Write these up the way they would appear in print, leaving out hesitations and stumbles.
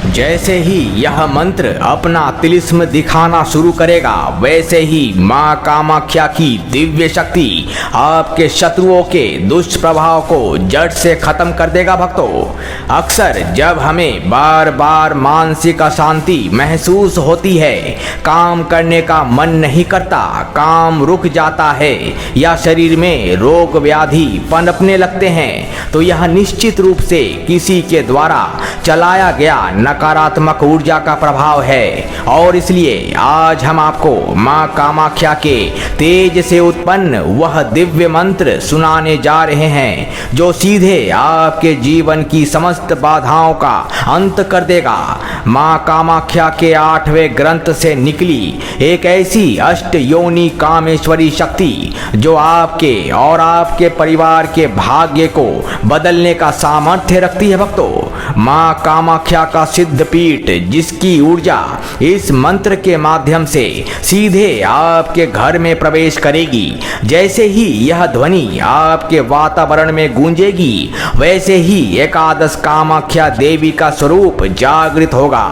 जैसे ही यह मंत्र अपना तिलिस्म दिखाना शुरू करेगा, वैसे ही माँ कामाख्या की दिव्य शक्ति आपके शत्रुओं के दुष्प्रभाव को जड़ से खत्म कर देगा। भक्तों, अक्सर जब हमें बार बार मानसिक अशांति महसूस होती है, काम करने का मन नहीं करता, काम रुक जाता है या शरीर में रोग व्याधि पनपने लगते हैं, तो यह निश्चित रूप से किसी के द्वारा चलाया गया नकारात्मक ऊर्जा का प्रभाव है। और इसलिए आज हम आपको माँ कामाख्या के तेज से उत्पन्न वह दिव्य मंत्र सुनाने जा रहे हैं जो सीधे आपके जीवन की समस्त बाधाओं का अंत कर देगा। माँ कामाख्या के 8वें ग्रंथ से निकली एक ऐसी अष्ट योनि कामेश्वरी शक्ति जो आपके और आपके परिवार के भाग्य को बदलने का सामर्थ्य रखती है। भक्तों, माँ कामाख्या का सिद्ध पीठ जिसकी ऊर्जा इस मंत्र के माध्यम से सीधे आपके घर में प्रवेश करेगी, जैसे ही यह ध्वनि आपके वातावरण में गूंजेगी, वैसे ही एकादश कामाख्या देवी का स्वरूप जागृत होगा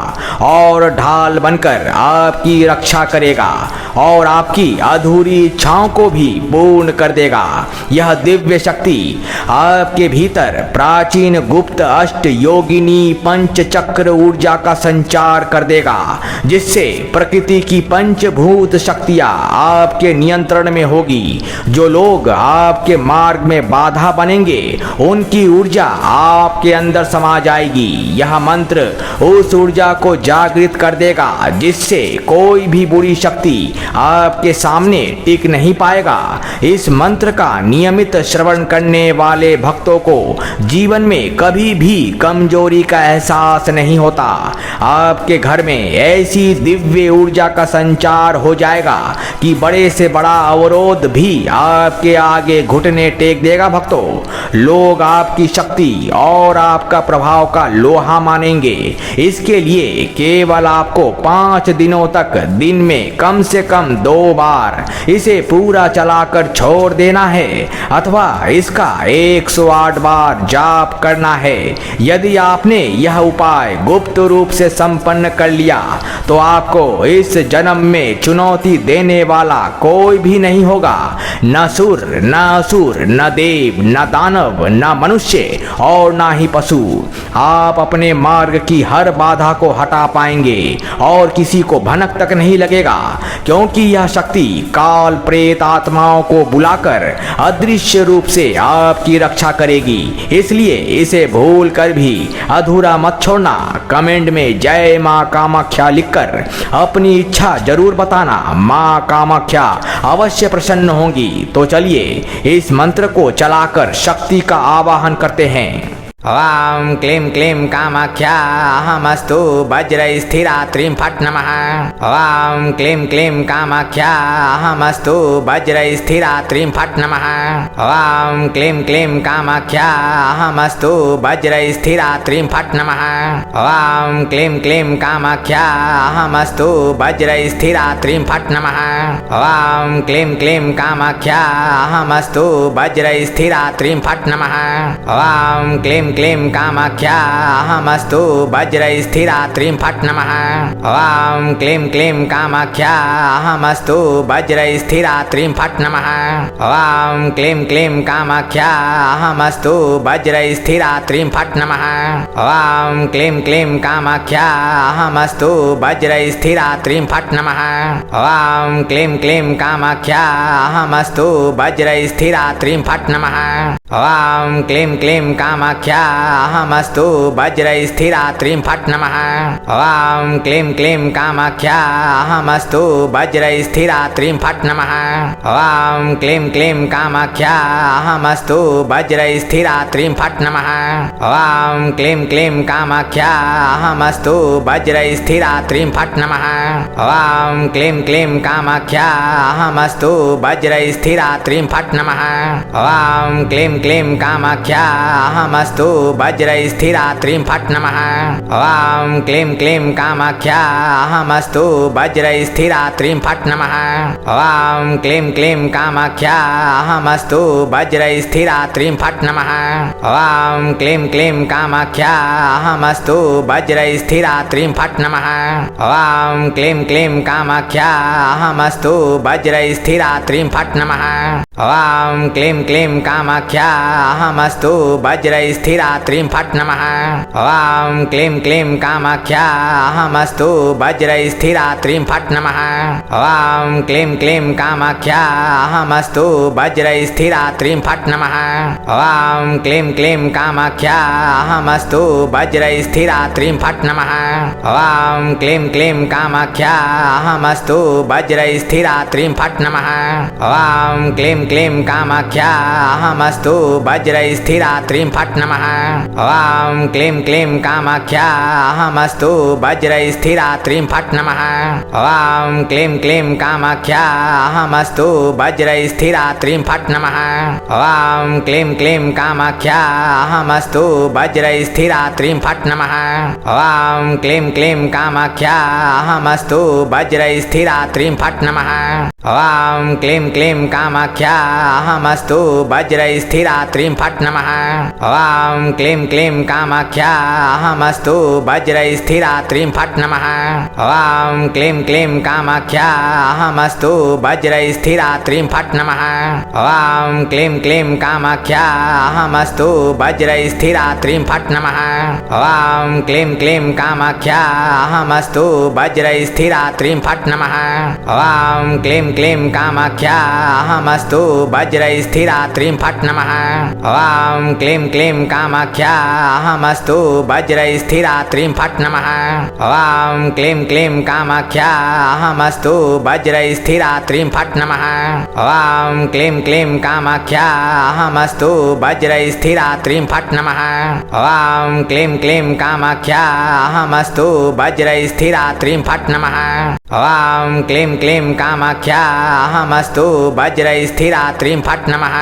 और ढाल बनकर आपकी रक्षा करेगा और आपकी अधूरी इच्छाओं को भी पूर्ण कर देगा। यह दिव्य शक्ति आपके भीतर प्राचीन गुप्त अष्ट योगिनी पंचचक्र ऊर्जा का संचार कर देगा, जिससे प्रकृति की पंचभूत शक्तियां आपके नियंत्रण में होगी। जो लोग आपके मार्ग में बाधा बनेंगे, उनकी ऊर्जा आपके अंदर समा जाएगी। यह मंत्र उस ऊर्जा को जागृत कर देगा जिससे कोई भी बुरी शक्ति आपके सामने टिक नहीं पाएगा। इस मंत्र का नियमित श्रवण करने वाले भक्तों को जीवन में कभी भी कमजोरी का एहसास नहीं होता। आपके घर में ऐसी दिव्य ऊर्जा का संचार हो जाएगा कि बड़े से बड़ा अवरोध भी आपके आगे घुटने टेक देगा। भक्तों, लोग आपकी शक्ति और आपका प्रभाव का लोहा मानेंगे। इसके लिए केवल आपको 5 दिनों तक दिन में कम से कम 2 बार इसे पूरा चलाकर छोड़ देना है अथवा इसका 108 बार जाप करना है। यदि आपने यह उपाय गुप्त रूप से संपन्न कर लिया तो आपको इस जन्म में चुनौती देने वाला कोई भी नहीं होगा। न सुर, न असुर, न देव, न दानव, न मनुष्य और न ही पशु। आप अपने मार्ग की हर बाधा को हटा पाएंगे और किसी को भनक तक नहीं लगेगा, क्योंकि यह शक्ति काल प्रेत आत्माओं को बुलाकर अदृश्य रूप से आपकी रक्षा करेगी। इसलिए इसे भूल कर भी अधूरा मत छोड़ना। कमेंट में जय माँ कामाख्या लिखकर अपनी इच्छा जरूर बताना। माँ कामाख्या अवश्य प्रसन्न होंगी। तो चलिए इस मंत्र को चलाकर शक्ति का आवाहन करते हैं। ओम क्लीं क्लीं कामाख्या अहमस्तु वज्र स्थिरात्रीं फट् नमः। ओम क्लीं क्लीं कामाख्या अहमस्तु वज्र स्थिरात्रीं फट् नमः। ओम क्लीं क्लीं कामाख्या अहमस्तु वज्र स्थिरात्रीं फट् नमः। ओम क्लीं क्लीं कामाख्या अहमस्तु वज्र स्थिरात्रीं फट् नमः। ओम क्लीं क्लीं कामाख्या अहमस्तु वज्र स्थिरात्रीं फट् नमः। ओम क्लीं क्लीं कामाख्या अहमस्तु वज्र स्थिरात्रीं फट् नमः। ओम क्लीं क्लीं कामाख्या अहमस्तु वज्र स्थिरात्रीं फट् नमः। ओम क्लीं क्लीं कामाख्या अहमस्तु वज्र स्थिरात्रीं फट् नमः। ओम क्लीं क्लीं कामाख्या अहमस्तु वज्र स्थिरात्रीं फट् नमः। ओम क्लीं क्लीं कामाख्या अहमस्तु वज्र स्थिरात्रीं फट् नमः। ओम क्लीं क्लीं कामाख्या अहमस्तु वज्र स्थिरात्रीं फट् नमः। ओम क्लीं क्लीं कामाख्या अहमस्तु वज्र स्थिरात्रीं फट् नमः। ओम क्लीं क्लीं कामाख्या अहमस्तु वज्र स्थिरात्रीं फट् नमः। ओम क्लीं क्लीं कामाख्या अहमस्तु वज्र स्थिरात्रीं फट् नमः। ओम क्लीं क्लीं कामाख्या अहमस्तु वज्र स्थिरात्रीं फट् नमः। ओम क्लीं क्लीं कामाख्या अहमस्तु वज्रस्थिरात्रीं फट् नमः। ॐ क्लीं कामाख्या अहमस्तु वज्रस्थिरात्रीं फट् नमः। ॐ क्लीं कामाख्या अहमस्तु वज्रस्थिरात्रीं फट् नमः। ॐ क्लीं कामाख्या अहमस्तु वज्रस्थिरात्रीं फट् नमः। ॐ क्लीं कामाख्या अहमस्तु वज्रस्थिरात्रीं फट् नमः। ॐ क्लीं कामाख्या अहमस्तु वज्रस्थिरात्रीं फट् नमः। ॐ क्लीं कामाख्या अहमस्तु वज्रस्थिरात्रीं फट् नमः। ॐ क्लीं कामाख्या अहमस्तु वज्रस्थिरात्रीं फट् नमः। ॐ क्लीं कामाख्या अहमस्तु वज्रस्थिरात्रीं फट् नमः। ॐ क्लीं कामाख्या अहमस्तु वज्रस्थिरात्रीं फट् नमः। ॐ क्लीं कामाख्या अहमस्तु वज्रस्थिरात्रीं फट् नमः। ॐ क्लीं कामाख्या अहमस्तु वज्रस्थिरात्रीं फट् नमः। ॐ क्लीं कामाख्या अहमस्तु वज्रस्थिरात्रीं फट् नमः। ॐ क्लीं कामाख्या अहमस्तु वज्रस्थिरात्रीं फट् नमः। ॐ क्लीं कामाख्या अहमस्तु वज्रस्थिरात्रीं फट् नमः। ॐ क्लीं कामाख्या अहमस्तु वज्रस्थिरात्रीं फट् नमः। ॐ क्लीं कामाख्या अहमस्तु वज्रस्थिरात्रीं फट् नमः। ॐ क्लीं कामाख्या अहमस्तु वज्रस्थिरात्रीं फट् नमः। ॐ क्लीं कामाख्या अहमस्तु वज्रस्थिरात्रीं फट् नमः। ॐ क्लीं कामाख्या अहमस्तु वज्रस्थिरात्रीं फट् नमः। ॐ क्लीं कामाख्या अहमस्तु वज्रस्थिरात्रीं फट् नमः। ॐ क्लीं कामाख्या अहमस्तु वज्रस्थिरात्रीं फट् नमः। ॐ क्लीं कामाख्या अहमस्तु वज्रस्थिरात्रीं फट् नमः। ॐ क्लीं कामाख्या अहमस्तु वज्रस्थिरात्रीं फट् नमः। ॐ क्लीं कामाख्या अहमस्तु वज्रस्थिरात्रीं फट् नमः। ॐ क्लीं कामाख्या अहमस्तु वज्रस्थिरात्रीं फट् नमः। ॐ क्लीं कामाख्या अहमस्तु वज्रस्थिरात्रीं फट् नमः।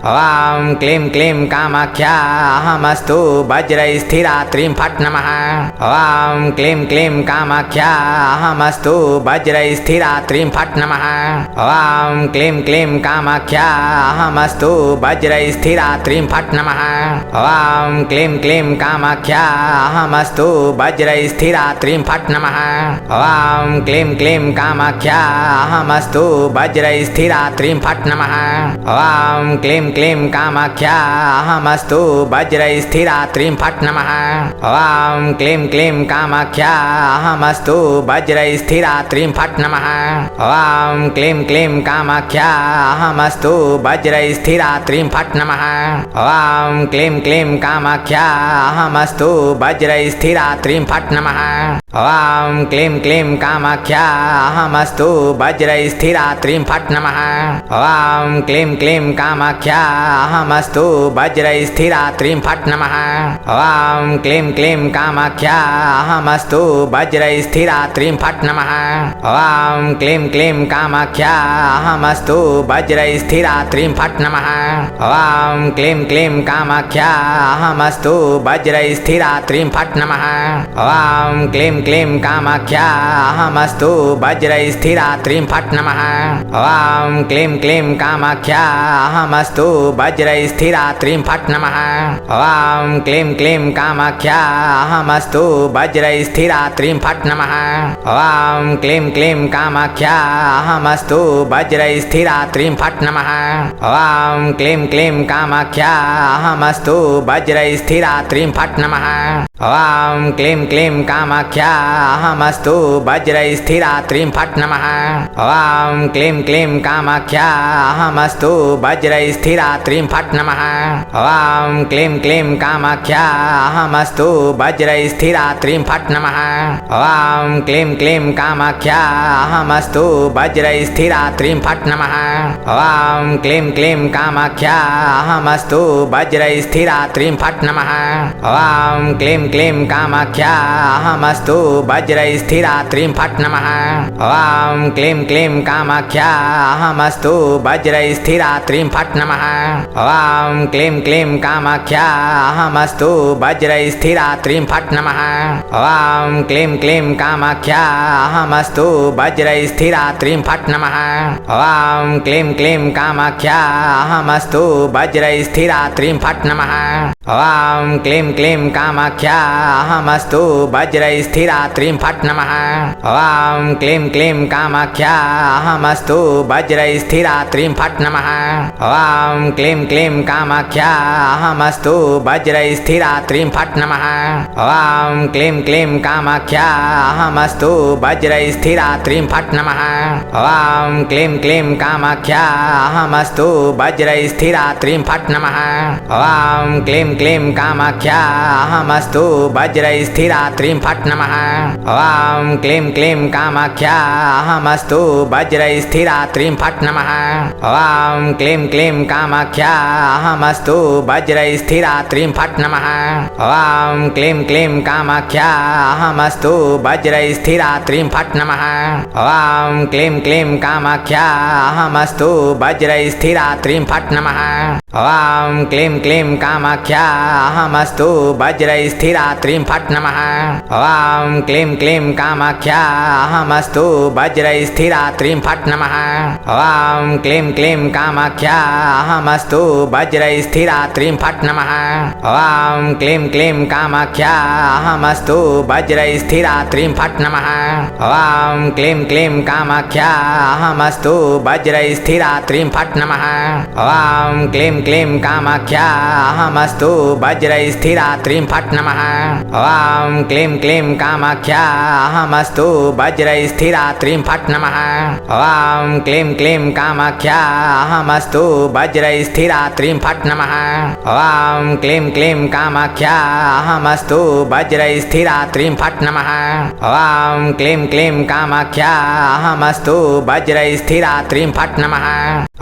ॐ क्लीं कामाख्या अहमस्तु वज्रस्थिरात्रीं फट् नमः। ॐ क्लीं कामाख्या अहमस्तु वज्रस्थिरात्रीं फट् नमः। ॐ क्लीं कामाख्या अहमस्तु वज्रस्थिरात्रीं फट् नमः। ॐ क्लीं कामाख्या अहमस्तु वज्रस्थिरात्रीं फट् नमः। ॐ क्लीं कामाख्या अहमस्तु वज्रस्थिरात्रीं फट् नमः। ॐ क्लीं कामाख्या अहमस्तु वज्रस्थिरात्रीं फट् नमः। ॐ क्लीं कामाख्या अहमस्तु वज्रस्थिरात्रीं फट् नमः। ॐ क्लीं कामाख्या अहमस्तु वज्रस्थिरात्रीं फट् नमः। ॐ क्लीं कामाख्या अहमस्तु वज्रस्थिरात्रीं फट् नमः। ॐ क्लीं कामाख्या अहमस्तु वज्रस्थिरात्रीं फट् नमः। ॐ क्लीं कामाख्या अहमस्तु वज्रस्थिरात्रीं फट् नमः। ॐ क्लीं कामाख्या अहमस्तु वज्रस्थिरात्रीं फट् नमः। ॐ क्लीं कामाख्या अहमस्तु वज्रस्थिरात्रीं फट् नमः। ॐ क्लीं कामाख्या अहमस्तु वज्रस्थिरात्रीं फट् नमः। ॐ क्लीं कामाख्या अहमस्तु वज्रस्थिरात्रीं फट् नमः। ॐ क्लीं कामाख्या अहमस्तु वज्रस्थिरात्रीं फट् नमः। ॐ क्लीं कामाख्या अहमस्तु वज्रस्थिरात्रीं फट् नमः। ॐ क्लीं कामाख्या अहमस्तु वज्रस्थिरात्रीं फट् नमः। ॐ क्लीं कामाख्या अहमस्तु वज्रस्थिरात्रीं फट् नमः। ॐ क्लीं कामाख्या अहमस्तु वज्रस्थिरात्रीं फट् नमः। ॐ क्लीं कामाख्या अहमस्तु वज्रस्थिरात्रीं फट् नमः। ॐ क्लीं कामाख्या अहमस्तु वज्रस्थिरात्रीं फट् नमः। ॐ क्लीं कामाख्या अहमस्तु वज्रस्थिरात्रीं फट् नमः। ॐ क्लीं कामाख्या अहमस्तु वज्रस्थिरात्रीं फट् नमः। ॐ क्लीं कामाख्या अहमस्तु वज्र वज्रैस्थिरात्रीं फट् नमः। ॐ क्लीं क्लीं कामाख्या अहमस्तु वज्रैस्थिरात्रीं फट् नमः। ॐ क्लीं क्लीं कामाख्या अहमस्तु वज्रैस्थिरात्रीं फट् नमः। ॐ क्लीं क्लीं कामाख्या अहमस्तु वज्रैस्थिरात्रीं फट् नमः। ॐ क्लीं क्लीं कामाख्या अहमस्तु वज्रैस्थिरात्रीं फट् नमः। ॐ क्लीं क्लीं कामाख्या अहमस्तु वज्रैस्थिरात्रीं फट् नमः। ॐ क्लीं क्लीं कामाख्या अहमस्तु वज्रैस्थिरात्रीं फट् नमः। ॐ क्लीं क्लीं कामाख्या अहमस्तु वज्रैस्थिरात्रीं फट् नमः। ॐ क्लीं क्लीं कामाख्या अहमस्तु वज्रैस्थिरात्रीं फट् नमः। ॐ क्लीं क्लीं कामाख्या अहमस्तु वज्रैस्थिरात्रीं फट् नमः। ॐ क्लीं क्लीं कामाख्या अहमस्तु वज्रैस्थिरात्रीं फट् नमः। ॐ क्लीं क्लीं कामाख्या अहमस्तु वज्रैस्थिरात्रीं फट् नमः। ॐ क्लीं क्लीं कामाख्या अहमस्तु वज्रैस्थिरात्रीं फट् नमः। ॐ क्लीं क्लीं कामाख्या अहमस्तु वज्रैस्थिरात्रीं फट् नमः। ॐ क्लीं क्लीं कामाख्या अहमस्तु वज्रैस्थिरात्रीं फट् नमः। ॐ क्लीं क्लीं कामाख्या अहमस्तु वज्रैस्थिरात्रीं फट् नमः। ॐ क्लीं क्लीं कामाख्या अहमस्तु वज्रैस्थिरात्रीं फट् नमः। ॐ क्लीं क्लीं कामाख्या अहमस्तु वज्रैस्थिरात्रीं फट् नमः। ॐ क्लीं क्लीं कामाख्या अहमस्तु वज्रैस्थिरात्रीं फट् नमः। ॐ क्लीं क्लीं कामाख्या अहमस्तु वज्रैस्थिरात्रीं फट् नमः। ॐ क्लीं क्लीं कामाख्या अहमस्तु वज्रैस्थिरात्रीं फट् नमः। ॐ क्लीं क्लीं कामाख्या अहमस्तु वज्रैस्थिरात्रीं फट् नमः। ॐ क्लीं क्लीं कामाख्या अहमस्तु वज्रैस्थिरात्रीं फट् नमः। ॐ क्लीं क्लीं कामाख्या अहमस्तु वज्रैस्थिरात्रीं फट् नमः। ॐ क्लीं क्लीं कामाख्या अहमस्तु वज्रैस्थिरात्रीं फट् नमः।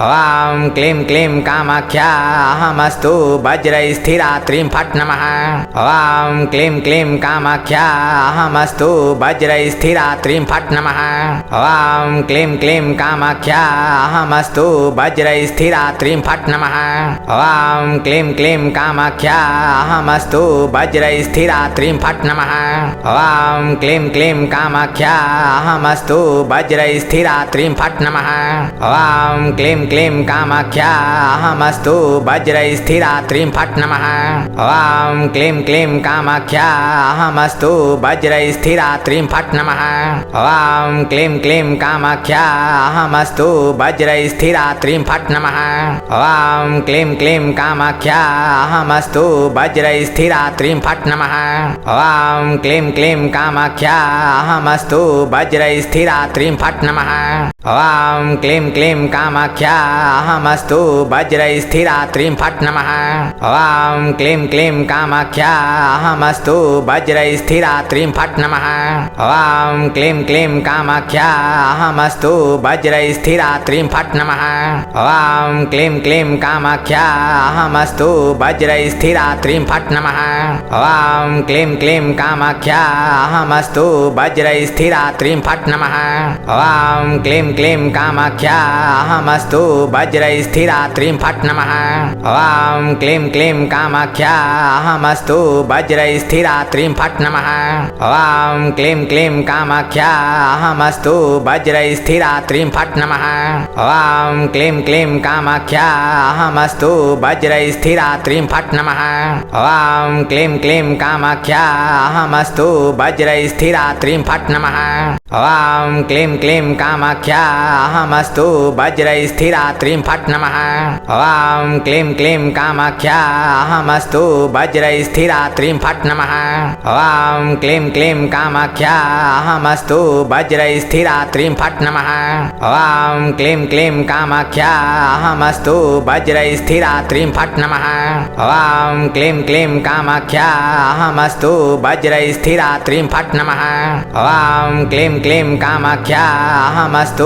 ॐ क्लीं क्लीं कामाख्या अहमस्तु वज्रैस्थिरात्रीं फट् नमः। ॐ क्लीं क्लीं कामाख्या अहमस्तु वज्रैस्थिरात्रीं फट् नमः। ॐ क्लीं क्लीं कामाख्या अहमस्तु वज्रैस्थिरात्रीं फट् नमः। ॐ क्लीं क्लीं कामाख्या अहमस्तु वज्रैस्थिरात्रीं फट् नमः। ॐ क्लीं क्लीं कामाख्या अहमस्तु वज्रैस्थिरात्रीं फट् नमः। ॐ क्लीं क्लीं कामाख्या अहमस्तु वज्रैस्थिरात्रीं फट् नमः। ॐ क्लीं क्लीं कामाख्या अहमस्तु वज्रैस्थिरात्रीं फट् नमः। ॐ क्लीं क्लीं कामाख्या अहमस्तु वज्रैस्थिरात्रीं फट् नमः। ॐ क्लीं क्लीं कामाख्या अहमस्तु वज्रैस्थिरात्रीं फट् नमः। ॐ क्लीं क्लीं कामाख्या अहमस्तु वज्रैस्थिरात्रीं फट् नमः। ॐ क्लीं क्लीं कामाख्या अहमस्तु वज्रैस्थिरात्रीं फट् नमः। ॐ क्लीं क्लीं कामाख्या अहमस्तु वज्रैस्थिरात्रीं फट् नमः। ॐ क्लीं क्लीं कामाख्या अहमस्तु वज्रैस्थिरात्रीं फट् नमः। ॐ क्लीं क्लीं कामाख्या अहमस्तु वज्रैस्थिरात्रीं फट् नमः। ॐ क्लीं क्लीं कामाख्या अहमस्तु वज्रैस्थिरात्रीं फट् नमः। ॐ क्लीं क्लीं कामाख्या अहमस्तु वज्रैस्थिरात्रीं फट् नमः। ॐ क्लीं क्लीं कामाख्या अहमस्तु वज्रैस्थिरात्रीं फट् नमः। ॐ क्लीं क्लीं कामाख्या अहमस्तु वज्रैस्थिरात्रीं फट् नमः। ॐ क्लीं क्लीं कामाख्या अहमस्तु वज्रैस्थिरात्रीं फट् नमः। ॐ क्लीं क्लीं कामाख्या अहमस्तु वज्रैस्थिरात्रीं फट् नमः। ॐ क्लीं क्लीं कामाख्या अहमस्तु वज्रैस्थिरात्रीं फट् नमः। ॐ क्लीं क्लीं कामाख्या अहमस्तु वज्रैस्थिरात्रीं फट् नमः। ॐ क्लीं क्लीं कामाख्या अहमस्तु वज्रैस्थिरात्रीं फट् नमः। ॐ क्लीं क्लीं कामाख्या अहमस्तु वज्रैस्थिरात्रीं फट् नमः। ॐ क्लीं क्लीं कामाख्या अहमस्तु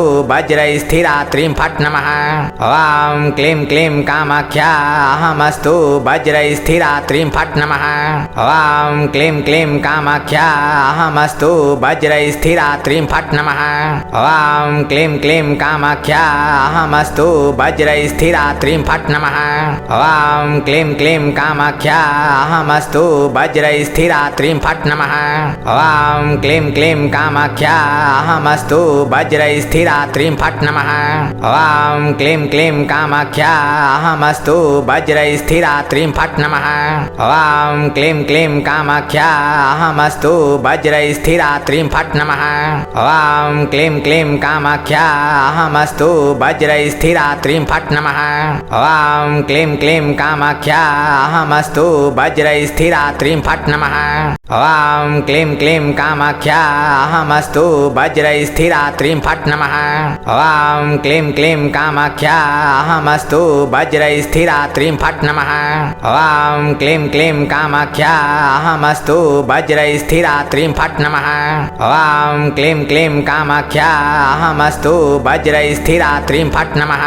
वज्रस्थिरात्रीं फट् नमः। ॐ क्लीं क्लीं कामाख्या अहमस्तु वज्रस्थिरात्रीं फट् नमः। ॐ क्लीं क्लीं कामाख्या अहमस्तु वज्रस्थिरात्रीं फट् नमः। ॐ क्लीं क्लीं कामाख्या अहमस्तु वज्रस्थिरात्रीं फट् नमः। ॐ क्लीं क्लीं कामाख्या अहमस्तु वज्रस्थिरात्रीं फट् नमः। ॐ क्लीं क्लीं कामाख्या अहमस्तु वज्रस्थिरात्रीं फट् नमः। ॐ क्लीं क्लीं कामाख्या अहमस्तु वज्रस्थिरात्रीं फट् नमः। ॐ क्लीं क्लीं कामाख्या अहमस्तु वज्रस्थिरात्रीं फट् नमः। ॐ क्लीं क्लीं कामाख्या अहमस्तु वज्रस्थिरात्रीं फट् नमः। ॐ क्लीं क्लीं कामाख्या अहमस्तु वज्रस्थिरात्रीं फट् नमः। ॐ क्लीं क्लीं कामाख्या अहमस्तु वज्रस्थिरात्रीं फट् नमः। ॐ क्लीं क्लीं कामाख्या अहमस्तु वज्रस्थिरात्रीं फट् नमः। ॐ क्लीं क्लीं कामाख्या अहमस्तु वज्रस्थिरात्रीं फट् नमः। ॐ क्लीं क्लीं कामाख्या अहमस्तु वज्रस्थिरात्रीं फट् नमः।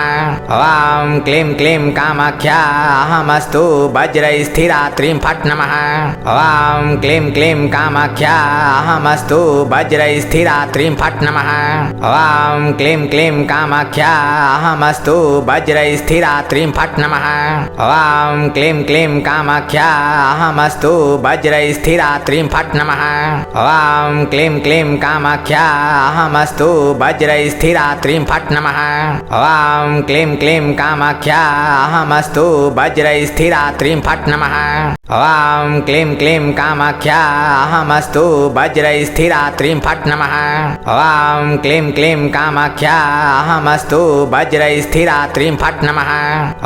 ॐ क्लीं क्लीं कामाख्या अहमस्तु वज्रस्थिरात्रीं फट् नमः। ॐ क्लीं क्लीं कामाख्या अहमस्तु वज्रस्थिरात्रिं फट् नमः। ॐ क्लीं क्लीं कामाख्या अहमस्तु वज्रस्थिरात्रिं फट् नमः। ॐ क्लीं क्लीं कामाख्या अहमस्तु वज्रस्थिरात्रिं फट् नमः। ॐ क्लीं क्लीं कामाख्या अहमस्तु वज्रस्थिरात्रिं फट् नमः। ॐ क्लीं क्लीं कामाख्या अहमस्तु वज्रस्थिरात्रिं फट् नमः। ॐ क्लीं क्लीं कामाख्या अहमस्तु वज्रस्थिरात्रिं फट् नमः। ॐ क्लीं क्लीं कामाख्या अहमस्तु वज्रस्थिरात्रिं फट् नमः।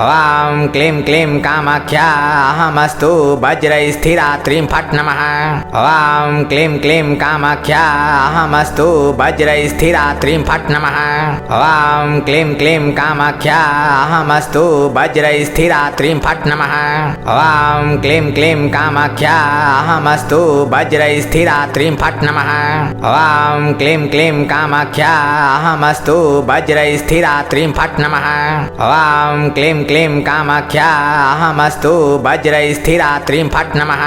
ॐ क्लीं क्लीं कामाख्या अहमस्तु वज्रस्थिरात्रिं फट् नमः। ॐ क्लीं क्लीं कामाख्या अहमस्तु वज्रस्थिरात्रिं फट् नमः। ॐ क्लीं क्लीं कामाख्या अहमस्तु वज्रस्थिरात्रिं फट् नमः। ॐ क्लीं क्लीं कामाख्या अहमस्तु वज्रस्थिरात्रिं फट् नमः। ॐ क्लीं क्लीं कामाख्या अहमस्तु वज्रस्थिरात्रिं फट् नमः। ॐ क्लीं क्लीं कामाख्या अहमस्तु वज्रस्थिरात्रिं फट् नमः।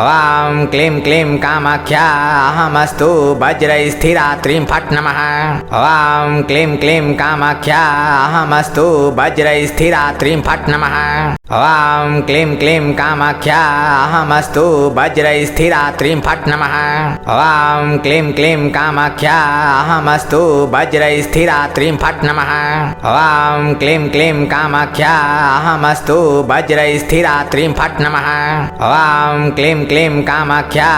ॐ क्लीं क्लीं कामाख्या अहमस्तु वज्रस्थिरात्रिं फट् नमः। ॐ क्लीं क्लीं कामाख्या अहमस्तु वज्रस्थिरात्रिं फट् नमः। ॐ क्लीं क्लीं कामाख्या अहमस्तु वज्रस्थिरात्रिं फट् नमः। ॐ क्लीं क्लीं कामाख्या अहमस्तु वज्रस्थिरात्रिं फट् नमः। ॐ क्लीं क्लीं कामाख्या अहमस्तु वज्रस्थिरात्रिं फट् नमः। ॐ क्लीं क्लीं कामाख्या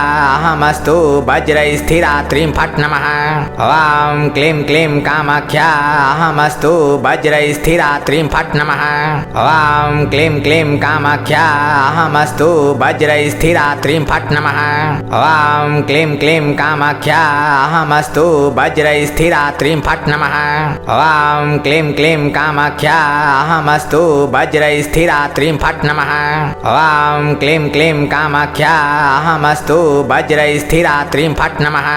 अहमस्तु वज्रस्थिरात्रिं फट् नमः। ॐ क्लीं क्लीं कामाख्या अहमस्तु वज्रस्थिरात्रिं फट् नमः। ॐ क्लीं क्लीं कामाख्या अहमस्तु वज्रस्थिरात्रिं फट् नमः। ॐ क्लीं क्लीं कामाख्या अहमस्तु वज्रस्थिरात्रिं फट् नमः। ॐ क्लीं क्लीं कामाख्या अहमस्तु वज्रस्थिरात्रिं फट् नमः। ॐ क्लीं क्लीं कामाख्या अहमस्तु वज्रस्थिरात्रिं फट् नमः। ॐ क्लीं क्लीं कामाख्या अहमस्तु वज्रस्थिरात्रिं फट् नमः।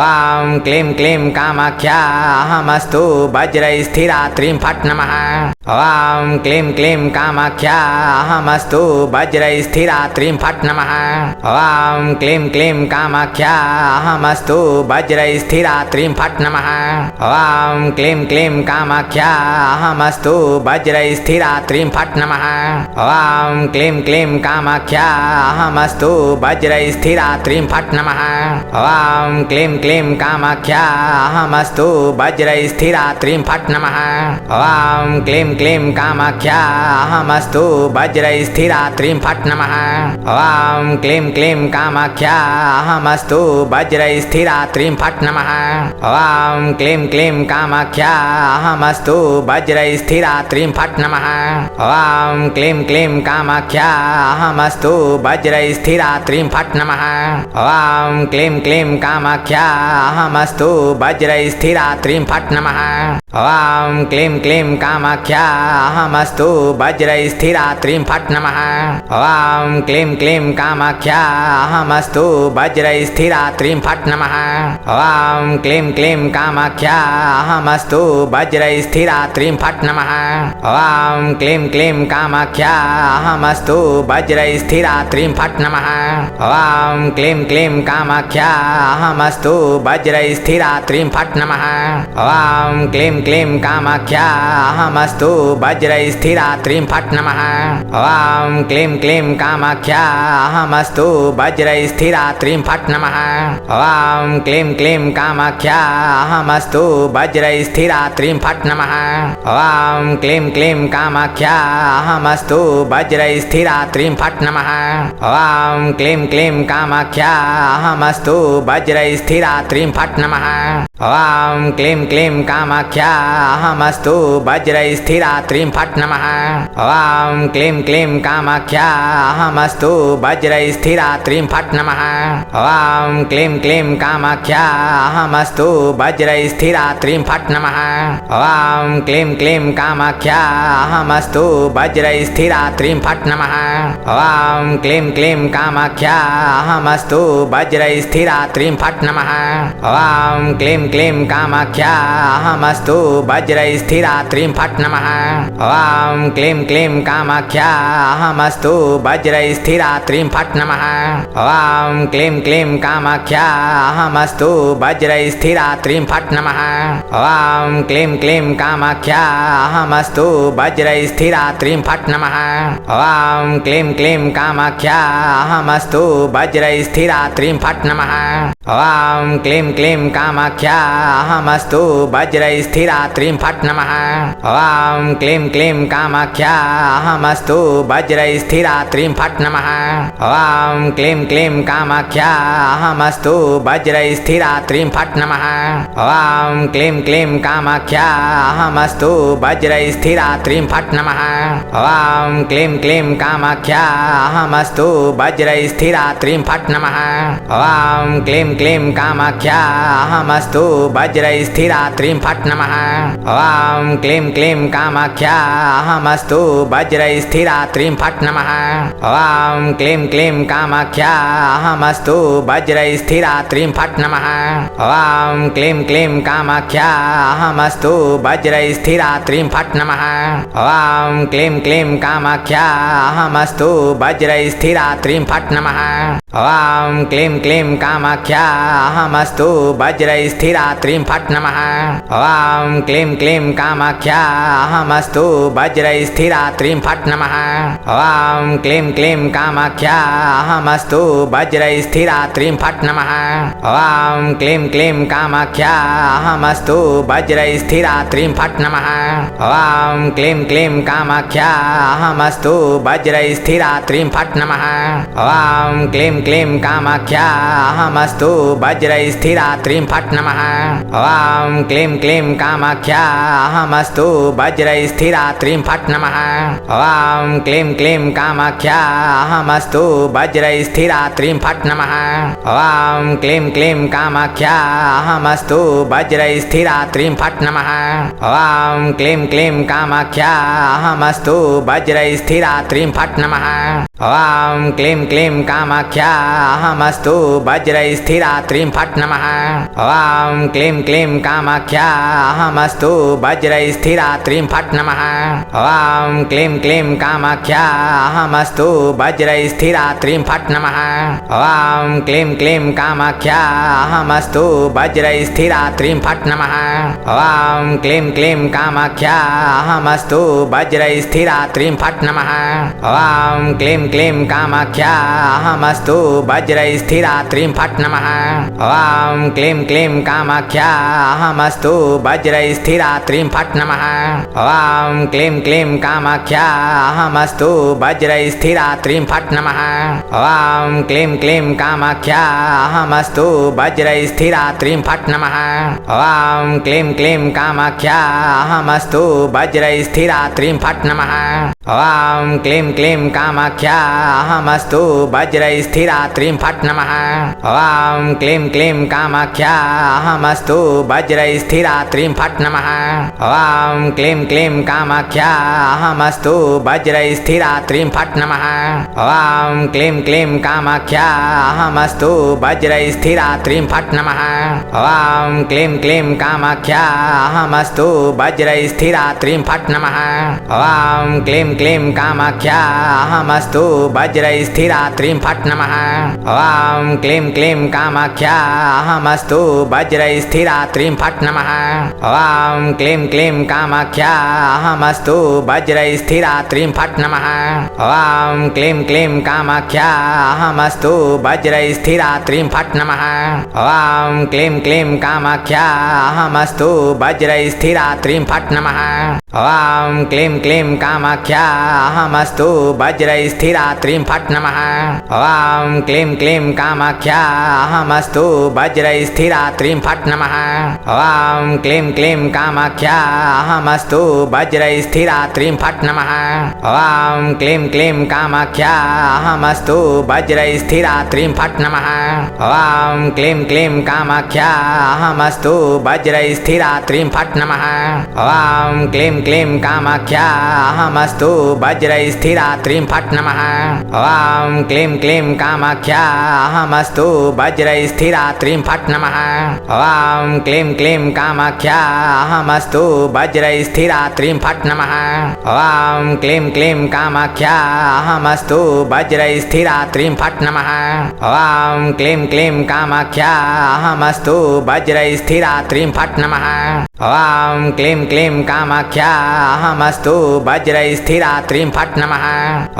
ॐ क्लीं क्लीं कामाख्या अहमस्तु वज्रस्थिरात्रिं फट् नमः। ॐ क्लीं क्लीं कामाख्या अहमस्तु वज्रस्थिरात्रिं फट् नमः। ॐ क्लीं क्लीं कामाख्या अहमस्तु वज्रस्थिरात्रिं फट् नमः। ॐ क्लीं क्लीं कामाख्या अहमस्तु वज्रस्थिरात्रिं फट् नमः। ॐ क्लीं क्लीं कामाख्या अहमस्तु वज्रस्थिरात्रिं फट् नमः। ॐ क्लीं क्लीं कामाख्या अहमस्तु वज्रस्थिरात्रिं फट् नमः। ॐ क्लीं क्लीं कामाख्या अहमस्तु वज्रस्थिरात्रिं फट् नमः। ॐ क्लीं क्लीं कामाख्या अहमस्तु वज्रस्थिरात्रिं फट् नमः। ॐ क्लीं क्लीं कामाख्या अहमस्तु वज्रस्थिरात्रिं फट् नमः। ॐ क्लीं क्लीं कामाख्या अहमस्तु वज्रस्थिरात्रिं फट् नमः। ॐ क्लीं क्लीं कामाख्या अहमस्तु वज्रस्थिरात्रिं फट् नमः। ॐ क्लीं क्लीं कामाख्या अहमस्तु वज्रस्थिरात्रिं फट् नमः। ॐ क्लीं क्लीं कामाख्या अहमस्तु वज्रस्थिरात्रिं फट् नमः। ॐ क्लीं क्लीं कामाख्या अहमस्तु वज्रस्थिरात्रिं फट् नमः। ॐ क्लीं क्लीं कामाख्या अहमस्तु वज्रस्थिरात्रिं फट् नमः। ॐ क्लीं क्लीं कामाख्या अहमस्तु वज्रस्थिरात्रिं फट् नमः। ॐ क्लीं क्लीं कामाख्या अहमस्तु वज्रस्थिरात्रिं फट् नमः। ॐ क्लीं क्लीं कामाख्या अहमस्तु वज्रस्थिरात्रिं फट् नमः। ॐ क्लीं क्लीं कामाख्या अहमस्तु वज्रस्थिरात्रिं फट् नमः। ॐ क्लीं क्लीं कामाख्या अहमस्तु वज्रस्थिरात्रिं फट् नमः। ॐ क्लीं क्लीं कामाख्या अहमस्तु वज्रस्थिरात्रिं फट् नमः। ॐ क्लीं क्लीं कामाख्या अहमस्तु वज्रस्थिरात्रिं फट् नमः। ॐ क्लीं क्लीं कामाख्या अहमस्तु वज्रस्थिरात्रिं फट् नमः। ॐ क्लीं क्लीं कामाख्या अहमस्तु वज्रस्थिरात्रिं फट् नमः। ॐ क्लीं क्लीं कामाख्या अहमस्तु वज्रस्थिरात्रिं फट् नमः। ॐ क्लीं क्लीं कामाख्या अहमस्तु वज्रस्थिरात्रिं फट् नमः। ॐ क्लीं क्लीं कामाख्या अहमस्तु वज्रस्थिरात्रिं फट् नमः। ॐ क्लीं क्लीं कामाख्या अहमस्तु वज्रस्थिरात्रिं फट् नमः। ॐ क्लीं क्लीं कामाख्या अहमस्तु वज्रस्थिरात्रिं फट् नमः। ॐ क्लीं क्लीं कामाख्या अहमस्तु वज्रस्थिरात्रिं फट् नमः। ॐ क्लीं क्लीं कामाख्या अहमस्तु वज्रस्थिरात्रिं फट् नमः। ॐ क्लीं क्लीं कामाख्या अहमस्तु वज्रस्थिरात्रिं फट् नमः। ॐ क्लीं क्लीं कामाख्या अहमस्तु वज्रस्थिरात्रिं फट् नमः। ॐ क्लीं क्लीं कामाख्या अहमस्तु वज्रस्थिरात्रिं फट् नमः। ॐ क्लीं क्लीं कामाख्या अहमस्तु वज्रस्थिरात्रिं फट् नमः। ॐ क्लीं क्लीं कामाख्या अहमस्तु वज्रस्थिरात्रिं फट् नमः। ॐ क्लीं क्लीं कामाख्या अहमस्तु वज्रस्थिरात्रिं फट् नमः। ॐ क्लीं क्लीं कामाख्या अहमस्तु वज्रस्थिरात्रिं फट् नमः। ॐ क्लीं क्लीं कामाख्या अहमस्तु वज्रस्थिरात्रिं फट् नमः। ॐ क्लीं क्लीं कामाख्या अहमस्तु वज्रस्थिरात्रिं फट् नमः। ॐ क्लीं क्लीं कामाख्या अहमस्तु वज्रस्थिरात्रिं फट् नमः। ॐ क्लीं क्लीं कामाख्या अहमस्तु वज्रस्थिरात्रिं फट् नमः। ॐ क्लीं क्लीं कामाख्या अहमस्तु वज्रस्थिरात्रिं फट् नमः। ॐ क्लीं क्लीं कामाख्या अहमस्तु वज्रस्थिरात्रिं फट् नमः। ॐ क्लीं क्लीं कामाख्या अहमस्तु वज्रस्थिरात्रिं फट् नमः। ॐ क्लीं क्लीं कामाख्या अहमस्तु वज्रस्थिरात्रिं फट् नमः। ॐ क्लीं क्लीं कामाख्या अहमस्तु वज्रस्थिरात्रिं फट् नमः। ॐ क्लीं क्लीं कामाख्या अहमस्तु वज्रस्थिरात्रिं फट् नमः। ॐ क्लीं क्लीं कामाख्या अहमस्तु वज्रस्थिरात्रिं फट् नमः। ॐ क्लीं क्लीं कामाख्या अहमस्तु वज्रस्थिरात्रिं फट् नमः। ॐ क्लीं क्लीं कामाख्या अहमस्तु वज्रस्थिरात्रिं फट् नमः। ॐ क्लीं क्लीं कामाख्या अहमस्तु वज्रस्थिरात्रिं फट् नमः। ॐ क्लीं क्लीं कामाख्या अहमस्तु वज्रस्थिरात्रिं फट् नमः। ॐ क्लीं क्लीं कामाख्या अहमस्तु वज्रस्थिरात्रिं फट् नमः। ॐ क्लीं क्लीं कामाख्या अहमस्तु वज्रस्थिरात्रिं फट् नमः। ॐ क्लीं क्लीं कामाख्या अहमस्तु वज्रस्थिरात्रिं फट् नमः। ॐ क्लीं क्लीं कामाख्या अहमस्तु वज्रस्थिरात्रिं फट् नमः। ॐ क्लीं क्लीं कामाख्या अहमस्तु वज्रस्थिरात्रिं फट् नमः। ॐ क्लीं क्लीं कामाख्या अहमस्तु वज्रस्थिरात्रिं फट् नमः। ॐ क्लीं क्लीं कामाख्या अहमस्तु वज्रस्थिरात्रिं फट् नमः। ॐ क्लीं क्लीं कामाख्या अहमस्तु वज्रस्थिरात्रिं फट् नमः। ॐ क्लीं क्लीं कामाख्या अहमस्तु वज्रस्थिरात्रिं फट् नमः। ॐ क्लीं क्लीं कामाख्या अहमस्तु वज्रस्थिरात्रिं फट् नमः। ॐ क्लीं क्लीं कामाख्या अहमस्तु वज्रस्थिरात्रिं फट् नमः। ॐ क्लीं क्लीं कामाख्या अहमस्तु वज्रस्थिरात्रिं फट् नमः। ॐ क्लीं क्लीं कामाख्या अहमस्तु वज्रस्थिरात्रिं फट् नमः। ॐ क्लीं क्लीं कामाख्या अहमस्तु वज्रस्थिरात्रिं फट् नमः। ॐ क्लीं क्लीं कामाख्या अहमस्तु वज्रस्थिरात्रिं फट् नमः। ॐ क्लीं क्लीं कामाख्या अहमस्तु वज्रस्थिरात्रिं फट् नमः। ॐ क्लीं क्लीं कामाख्या अहमस्तु वज्रस्थिरात्रिं फट् नमः। ॐ क्लीं क्लीं कामाख्या अहमस्तु वज्रस्थिरात्रिं फट् नमः। ॐ क्लीं क्लीं कामाख्या अहमस्तु वज्रस्थिरात्रिं फट् नमः। ॐ क्लीं क्लीं कामाख्या अहमस्तु वज्रस्थिरात्रिं फट् नमः। ॐ क्लीं क्लीं कामाख्या अहमस्तु वज्रस्थिरात्रिं फट् नमः। ॐ क्लीं क्लीं कामाख्या अहमस्तु वज्रस्थिरात्रिं फट् नमः। ॐ क्लीं क्लीं कामाख्या अहमस्तु वज्रस्थिरात्रिं फट् नमः। ॐ क्लीं क्लीं कामाख्या अहमस्तु वज्रस्थिरात्रिं फट् नमः। ॐ क्लीं क्लीं कामाख्या अहमस्तु वज्रस्थिरात्रिं फट् नमः। ॐ क्लीं क्लीं कामाख्या अहमस्तु वज्रस्थिरात्रिं फट् नमः। ॐ क्लीं क्लीं कामाख्या अहमस्तु वज्रस्थिरात्रिं फट् नमः। ॐ क्लीं क्लीं कामाख्या अहमस्तु वज्रस्थिरात्रिं फट् नमः।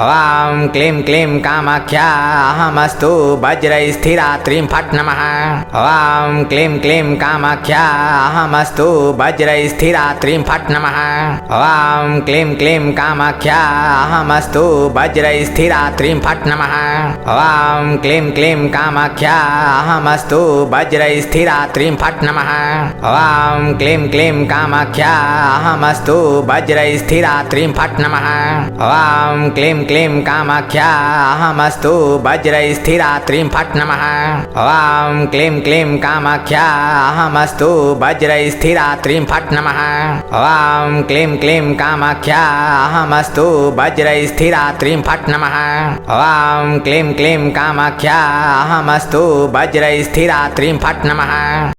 ॐ क्लीं क्लीं कामाख्या अहमस्तु वज्रस्थिरात्रिं फट् नमः। ॐ क्लीं क्लीं कामाख्या अहमस्तु वज्रस्थिरात्रिं फट् नमः। ॐ क्लीं क्लीं कामाख्या अहमस्तु वज्रस्थिरात्रिं फट् नमः। ॐ क्लीं क्लीं कामाख्या अहमस्तु वज्रस्थिरात्रिं फट् नमः। ॐ क्लीं क्लीं कामाख्या अहमस्तु वज्रस्थिरात्रिं फट् नमः। ॐ क्लीं क्लीं कामाख्या अहमस्तु वज्रस्थिरात्रिं फट् नमः। ॐ क्लीं क्लीं कामाख्या अहमस्तु वज्रस्थिरात्रिं फट् नमः। ॐ क्लीं क्लीं कामाख्या अहमस्तु वज्रस्थिरात्रिं फट् नमः। ॐ क्लीं क्लीं कामाख्या अहमस्तु वज्रस्थिरात्रिं फट् नमः।